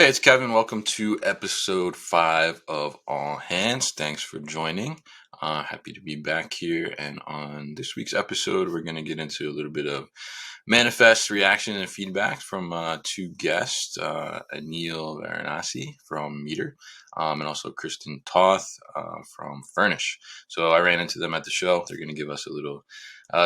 Hey, it's Kevin. Welcome to episode 5 of All Hands. Thanks for joining. Happy to be back here. And on this week's episode, we're going to get into a little bit of manifest reaction and feedback from two guests, Anil Varanasi from Meter, and also Kristin Toth from Fernish. So I ran into them at the show. They're going to give us a little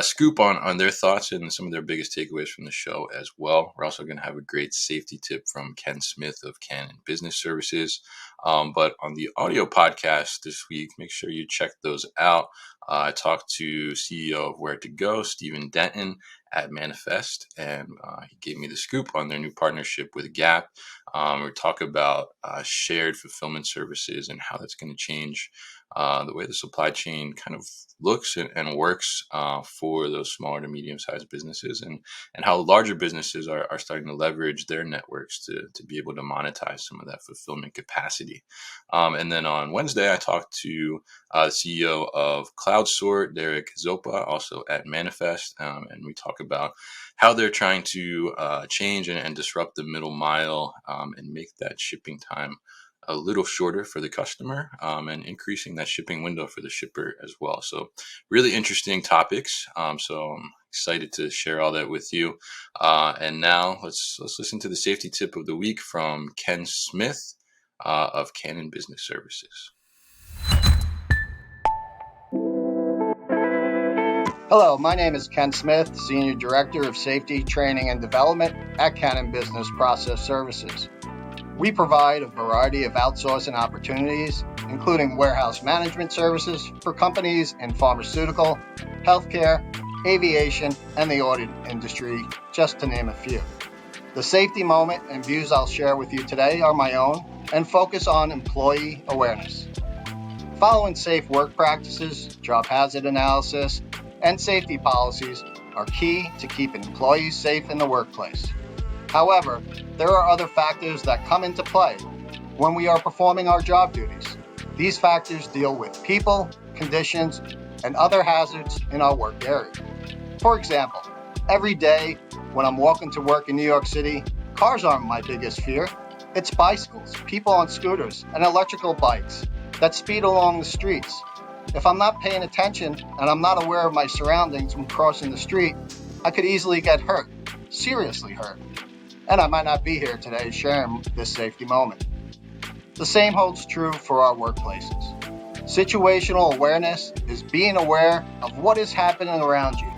scoop on their thoughts and some of their biggest takeaways from the show as well. We're also going to have a great safety tip from Ken Smith of Canon Business Services. But on the audio podcast this week, make sure you check those out. I talked to CEO of Where to Go, Stephen Denton, at Manifest, and he gave me the scoop on their new partnership with Gap. We talk about shared fulfillment services and how that's going to change the way the supply chain kind of looks and works for those smaller to medium-sized businesses, and how larger businesses are starting to leverage their networks to be able to monetize some of that fulfillment capacity. And then on Wednesday, I talked to the CEO of CloudSort, Derek Zopa, also at Manifest, and we talk about how they're trying to change and disrupt the middle mile and make that shipping time a little shorter for the customer and increasing that shipping window for the shipper as well. So really interesting topics. So I'm excited to share all that with you. And now let's listen to the safety tip of the week from Ken Smith of Canon Business Services. Hello, my name is Ken Smith, Senior Director of Safety, Training, and Development at Canon Business Process Services. We provide a variety of outsourcing opportunities, including warehouse management services for companies in pharmaceutical, healthcare, aviation, and the audit industry, just to name a few. The safety moment and views I'll share with you today are my own and focus on employee awareness. Following safe work practices, job hazard analysis, and safety policies are key to keeping employees safe in the workplace. However, there are other factors that come into play when we are performing our job duties. These factors deal with people, conditions, and other hazards in our work area. For example, every day when I'm walking to work in New York City, cars aren't my biggest fear. It's bicycles, people on scooters, and electrical bikes that speed along the streets. If I'm not paying attention and I'm not aware of my surroundings when crossing the street, I could easily get hurt, seriously hurt. And I might not be here today sharing this safety moment. The same holds true for our workplaces. Situational awareness is being aware of what is happening around you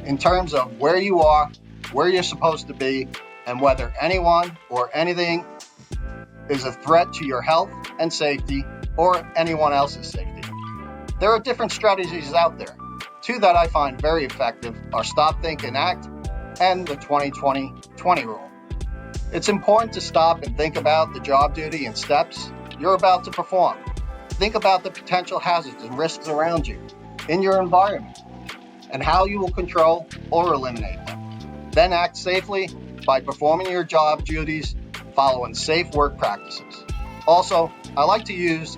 in terms of where you are, where you're supposed to be, and whether anyone or anything is a threat to your health and safety or anyone else's safety. There are different strategies out there. Two that I find very effective are Stop, Think, and Act and the 20-20-20 rule. It's important to stop and think about the job duty and steps you're about to perform. Think about the potential hazards and risks around you, in your environment, and how you will control or eliminate them. Then act safely by performing your job duties, following safe work practices. Also, I like to use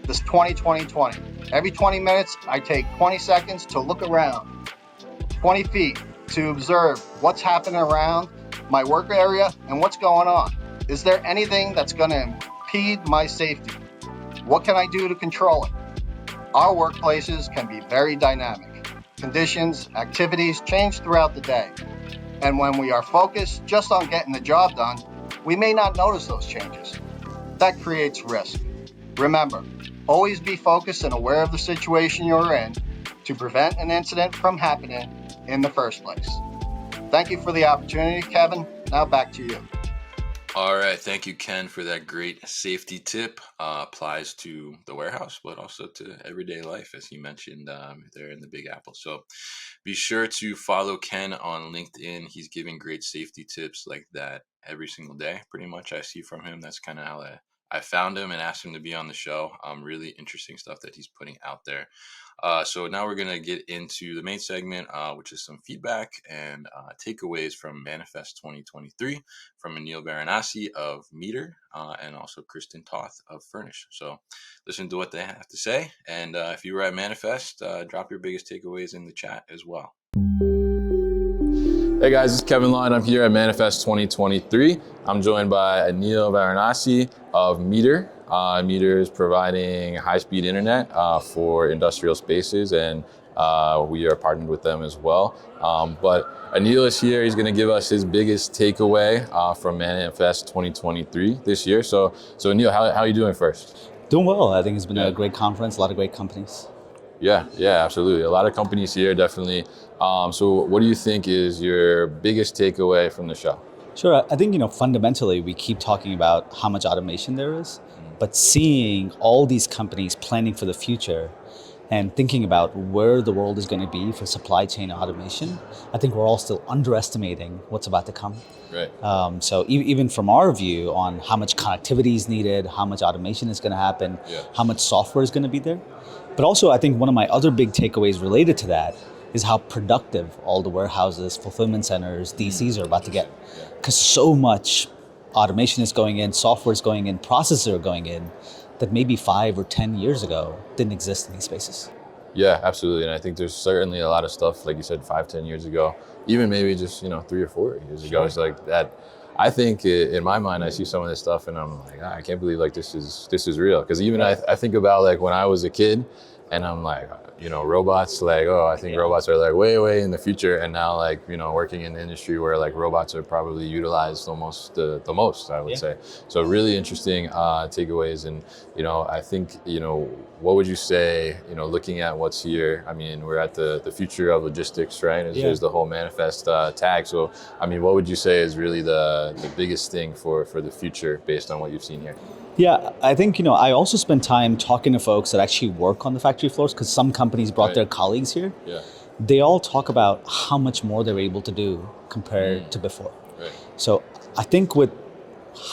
this 20-20-20. Every 20 minutes, I take 20 seconds to look around, 20 feet to observe what's happening around my work area and what's going on. Is there anything that's going to impede my safety? What can I do to control it? Our workplaces can be very dynamic. Conditions, activities change throughout the day. And when we are focused just on getting the job done, we may not notice those changes. That creates risk. Remember, always be focused and aware of the situation you're in to prevent an incident from happening in the first place. Thank you for the opportunity, Kevin. Now back to you. All right. Thank you, Ken, for that great safety tip. Applies to the warehouse, but also to everyday life, as he mentioned there in the Big Apple. So be sure to follow Ken on LinkedIn. He's giving great safety tips like that every single day, pretty much. I see from him. That's kind of how I found him and asked him to be on the show. Really interesting stuff that he's putting out there. So now we're going to get into the main segment, which is some feedback and takeaways from Manifest 2023 from Anil Varanasi of Meter and also Kristin Toth of Fernish. So listen to what they have to say. And if you were at Manifest, drop your biggest takeaways in the chat as well. Hey guys, it's Kevin Law and I'm here at Manifest 2023. I'm joined by Anil Varanasi of Meter. Meter is providing high-speed internet for industrial spaces, and we are partnered with them as well. But Anil is here. He's going to give us his biggest takeaway from Manifest 2023 this year. So Anil, how are you doing first? Doing well. I think it's been a great conference, a lot of great companies. Yeah, absolutely. A lot of companies here, definitely. So what do you think is your biggest takeaway from the show? Sure. I think, fundamentally, we keep talking about how much automation there is, but seeing all these companies planning for the future and thinking about where the world is going to be for supply chain automation, I think we're all still underestimating what's about to come. Right. So even from our view on how much connectivity is needed, how much automation is going to happen, how much software is going to be there. But also, I think one of my other big takeaways related to that is how productive all the warehouses, fulfillment centers, DCs are about to get. Because so much automation is going in, software is going in, processes are going in, that maybe 5 or 10 years ago didn't exist in these spaces. Yeah, absolutely. And I think there's certainly a lot of stuff, like you said, 5-10 years ago, even maybe just 3 or 4 years ago. It's like that. I think in my mind, I see some of this stuff and I'm like, I can't believe this is real. Because even I think about like when I was a kid, and I'm like, robots, like, I think robots are like way in the future. And now like, working in the industry where like robots are probably utilized almost the most, I would say. So really interesting takeaways. And, I think, what would you say, looking at what's here? I mean, we're at the future of logistics, right? There's the whole Manifest tag. So, I mean, what would you say is really the biggest thing for the future based on what you've seen here? Yeah, I think, I also spend time talking to folks that actually work on the factory floors, because some companies brought their colleagues here. Yeah. They all talk about how much more they're able to do compared to before. Right. So I think with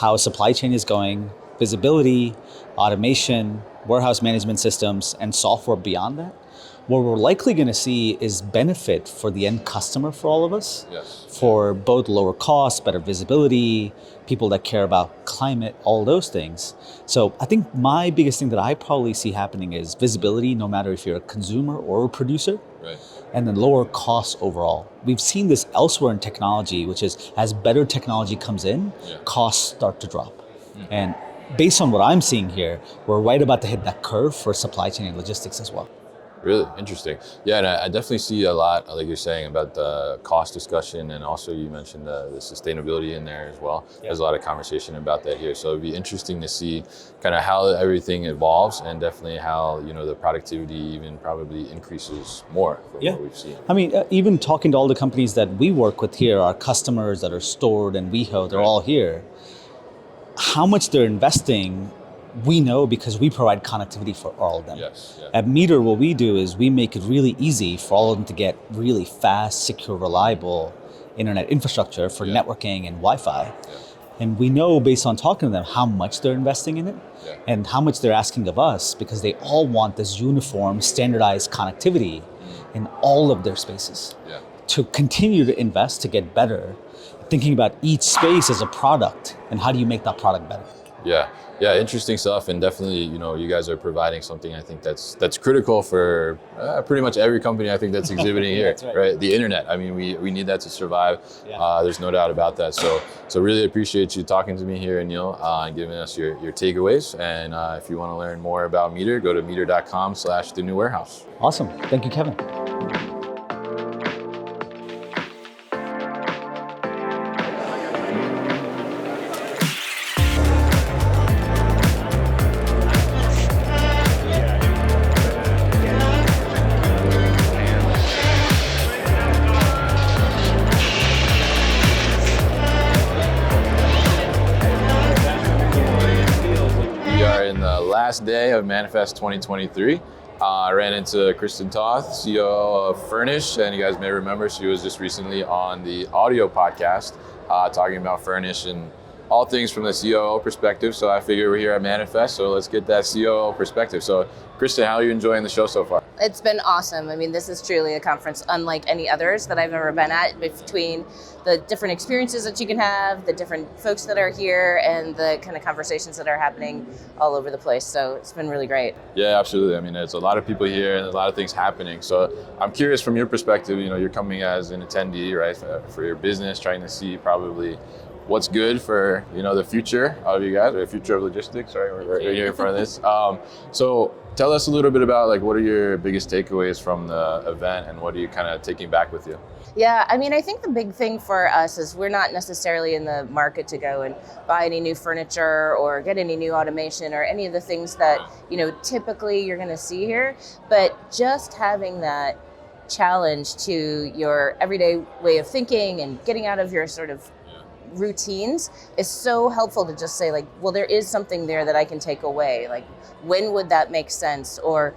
how supply chain is going, visibility, automation, warehouse management systems, and software beyond that, what we're likely going to see is benefit for the end customer for all of us, for both lower costs, better visibility, people that care about climate, all those things. So I think my biggest thing that I probably see happening is visibility, no matter if you're a consumer or a producer, and then lower costs overall. We've seen this elsewhere in technology, which is as better technology comes in, costs start to drop. And based on what I'm seeing here, we're right about to hit that curve for supply chain and logistics as well. Really interesting. Yeah, and I definitely see a lot, like you're saying, about the cost discussion, and also you mentioned the sustainability in there as well. There's a lot of conversation about that here. So it'd be interesting to see kind of how everything evolves, and definitely how, the productivity even probably increases more from what we've seen. I mean, even talking to all the companies that we work with here, our customers that are Stored and WeHo, they're all here. How much they're investing, we know because we provide connectivity for all of them. At Meter, what we do is we make it really easy for all of them to get really fast, secure, reliable internet infrastructure for networking and Wi-Fi. And we know based on talking to them how much they're investing in it and how much they're asking of us, because they all want this uniform, standardized connectivity in all of their spaces. To continue to invest, to get better, thinking about each space as a product and how do you make that product better. Yeah, interesting stuff, and definitely, you guys are providing something I think that's critical for pretty much every company I think that's exhibiting here, right? The internet. I mean, we need that to survive. There's no doubt about that. So really appreciate you talking to me here, Anil, and giving us your takeaways. And if you want to learn more about Meter, go to meter.com/thenewwarehouse. Awesome. Thank you, Kevin. Last day of Manifest 2023. I ran into Kristin Toth, CEO of Fernish, and you guys may remember she was just recently on the audio podcast talking about Fernish and all things from the COO perspective. So I figure we're here at Manifest, so let's get that COO perspective. So Kristin, how are you enjoying the show so far? It's been awesome. I mean, this is truly a conference unlike any others that I've ever been at, between the different experiences that you can have, the different folks that are here, and the kind of conversations that are happening all over the place. So it's been really great. Yeah, absolutely. I mean, there's a lot of people here and a lot of things happening. So I'm curious from your perspective, you're coming as an attendee, right, for your business, trying to see probably what's good for, the future of you guys, or the future of logistics, right? We're right here in front of this. So tell us a little bit about what are your biggest takeaways from the event, and what are you kind of taking back with you? Yeah, I mean, I think the big thing for us is we're not necessarily in the market to go and buy any new furniture or get any new automation or any of the things that, typically you're going to see here, but just having that challenge to your everyday way of thinking and getting out of your sort of routines is so helpful to just say well, there is something there that I can take away. When would that make sense? Or,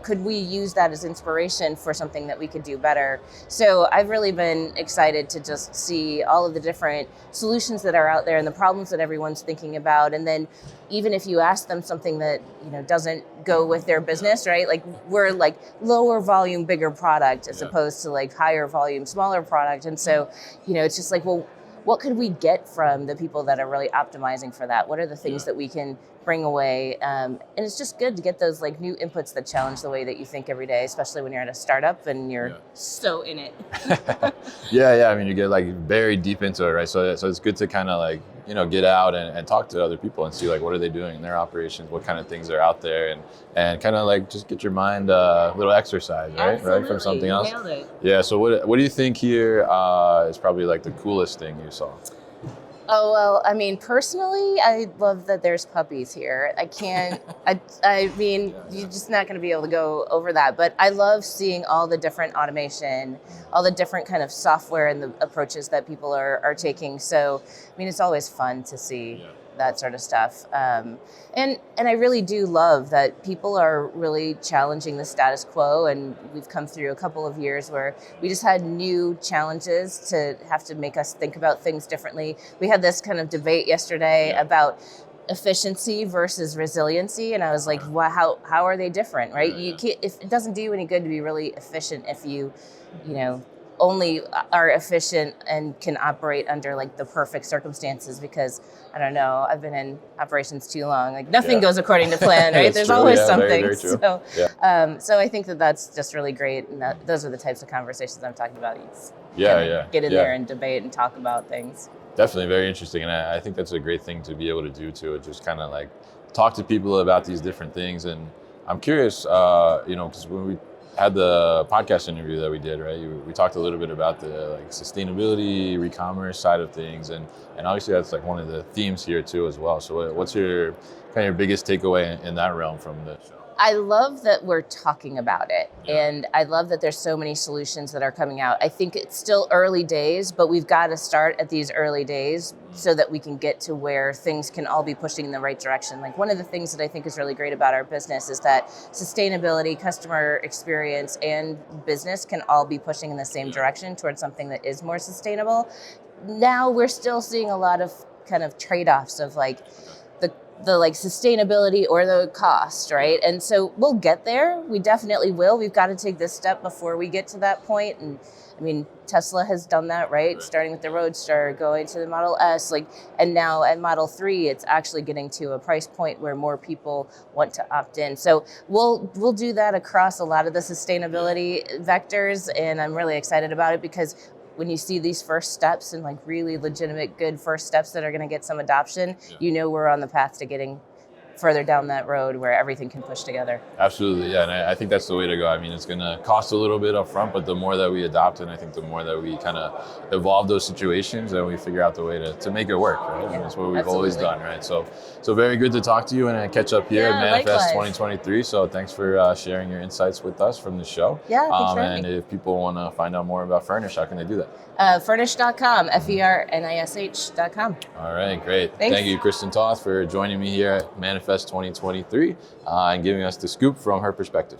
could we use that as inspiration for something that we could do better? So I've really been excited to just see all of the different solutions that are out there and the problems that everyone's thinking about. And then even if you ask them something that, doesn't go with their business, right? We're lower volume, bigger product as opposed to higher volume, smaller product. And so, it's just well, what could we get from the people that are really optimizing for that? What are the things that we can bring away? And it's just good to get those new inputs that challenge the way that you think every day, especially when you're at a startup and you're so in it. Yeah. I mean, you get very deep into it, right? So it's good to kind of get out and talk to other people and see what are they doing in their operations, what kind of things are out there, and kind of just get your mind a little exercise, right? Absolutely. Right, from something else. Nailed it. Yeah. So what do you think here is probably the coolest thing you saw? Oh, well, I mean, personally, I love that there's puppies here. I can't, I mean, you're just not going to be able to go over that. But I love seeing all the different automation, all the different kind of software and the approaches that people are taking. So, I mean, it's always fun to see that sort of stuff. And I really do love that people are really challenging the status quo. And we've come through a couple of years where we just had new challenges to have to make us think about things differently. We had this kind of debate yesterday about efficiency versus resiliency, and I was like, wow, how are they different, right? You can't, if it doesn't do you any good to be really efficient if you only are efficient and can operate under like the perfect circumstances, because I don't know, I've been in operations too long. Like nothing goes according to plan, right? There's true. always something. Very true. So, so I think that that's just really great, and those are the types of conversations I'm talking about. Get in there and debate and talk about things. Definitely very interesting, and I think that's a great thing to be able to do too. Just kind of like talk to people about these different things. And I'm curious, because when we had the podcast interview that we did, right, we talked a little bit about the like sustainability, re-commerce side of things, and obviously that's like one of the themes here too as well. So what's your kind of your biggest takeaway in that realm from the show? I love that we're talking about it, and I love that there's so many solutions that are coming out. I think it's still early days, but we've got to start at these early days so that we can get to where things can all be pushing in the right direction. Like one of the things that I think is really great about our business is that sustainability, customer experience, and business can all be pushing in the same direction towards something that is more sustainable. Now we're still seeing a lot of kind of trade-offs of like the like sustainability or the cost, right? And so we'll get there. We definitely will. We've got to take this step before we get to that point. And I mean, Tesla has done that, right? Starting with the Roadster, going to the Model S, and now at Model 3, it's actually getting to a price point where more people want to opt in. So we'll do that across a lot of the sustainability vectors, and I'm really excited about it because when you see these first steps and like really legitimate good first steps that are going to get some adoption, we're on the path to getting further down that road where everything can push together. Absolutely, yeah, and I think that's the way to go. I mean, it's going to cost a little bit up front, but the more that we adopt, and I think the more that we kind of evolve those situations and we figure out the way to make it work, right? And that's what we've always done, right? So very good to talk to you and catch up here at Manifest 2023. So thanks for sharing your insights with us from the show. Yeah, thanks for having me. And if people want to find out more about Fernish, how can they do that? Fernish.com, Fernish.com. All right, great. Thanks. Thank you, Kristin Toth, for joining me here at Manifest 2023 and giving us the scoop from her perspective.